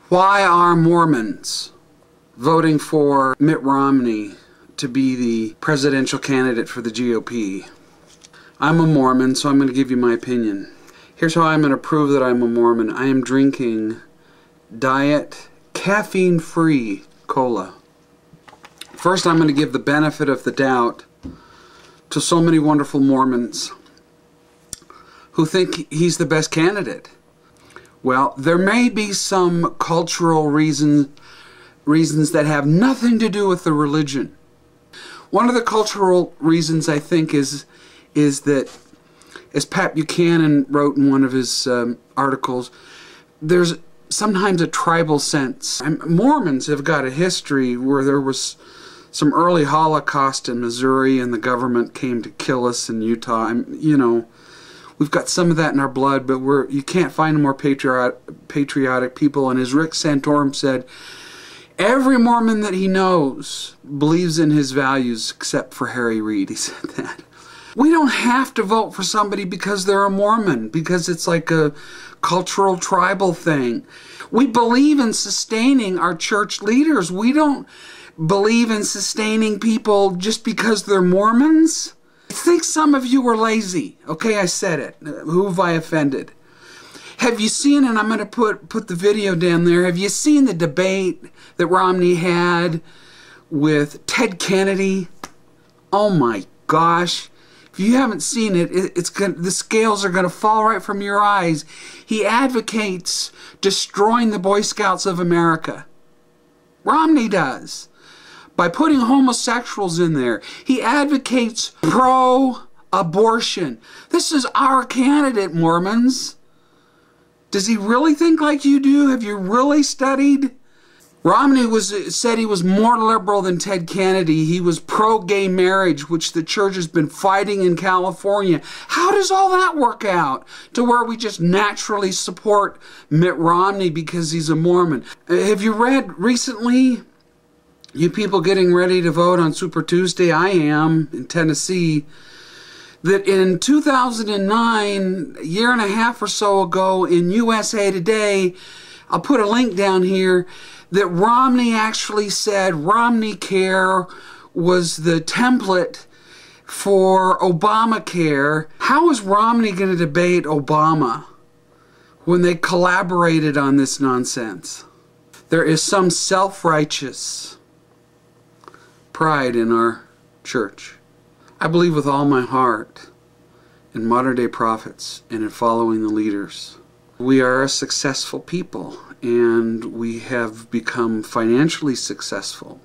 Why are Mormons voting for Mitt Romney to be the presidential candidate for the GOP? I'm a Mormon, so I'm going to give you my opinion. Here's how I'm going to prove that I'm a Mormon. I am drinking diet, caffeine-free cola. First, I'm going to give the benefit of the doubt to so many wonderful Mormons who think he's the best candidate. Well, there may be some cultural reasons that have nothing to do with the religion. One of the cultural reasons, I think, is that, as Pat Buchanan wrote in one of his articles, there's sometimes a tribal sense. Mormons have got a history where there was some early Holocaust in Missouri and the government came to kill us in Utah. You know, we've got some of that in our blood, but you can't find more patriotic people. And as Rick Santorum said, every Mormon that he knows believes in his values except for Harry Reid. He said that. We don't have to vote for somebody because they're a Mormon, because it's like a cultural tribal thing. We believe in sustaining our church leaders. We don't believe in sustaining people just because they're Mormons. I think some of you are lazy. Okay, I said it. Who have I offended? Have you seen, and I'm going to put the video down there, have you seen the debate that Romney had with Ted Kennedy? Oh my gosh. If you haven't seen it, the scales are going to fall right from your eyes. He advocates destroying the Boy Scouts of America. Romney does. By putting homosexuals in there. He advocates pro-abortion. This is our candidate, Mormons. Does he really think like you do? Have you really studied? Romney said he was more liberal than Ted Kennedy. He was pro-gay marriage, which the church has been fighting in California. How does all that work out to where we just naturally support Mitt Romney because he's a Mormon? Have you read recently, you people getting ready to vote on Super Tuesday, I am, in Tennessee, that in 2009, a year and a half or so ago, in USA Today, I'll put a link down here, that Romney actually said Romney Care was the template for Obamacare. How is Romney going to debate Obama when they collaborated on this nonsense? There is some self-righteous pride in our church. I believe with all my heart in modern-day prophets and in following the leaders. We are a successful people, and we have become financially successful.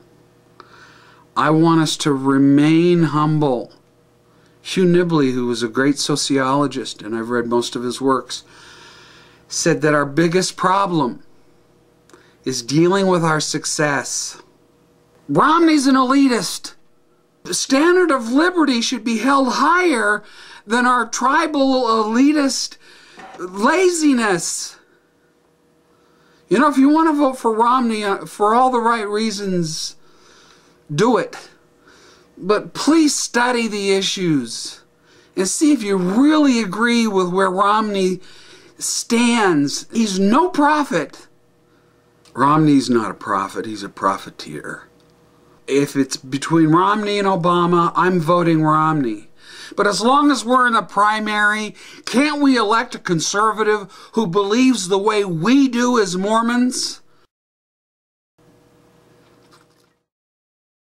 I want us to remain humble. Hugh Nibley, who was a great sociologist, and I've read most of his works, said that our biggest problem is dealing with our success. Romney's an elitist. The standard of liberty should be held higher than our tribal elitist laziness. You know, if you want to vote for Romney for all the right reasons, do it. But please study the issues and see if you really agree with where Romney stands. He's no prophet. Romney's not a prophet, he's a profiteer. If it's between Romney and Obama, I'm voting Romney. But as long as we're in a primary, can't we elect a conservative who believes the way we do as Mormons?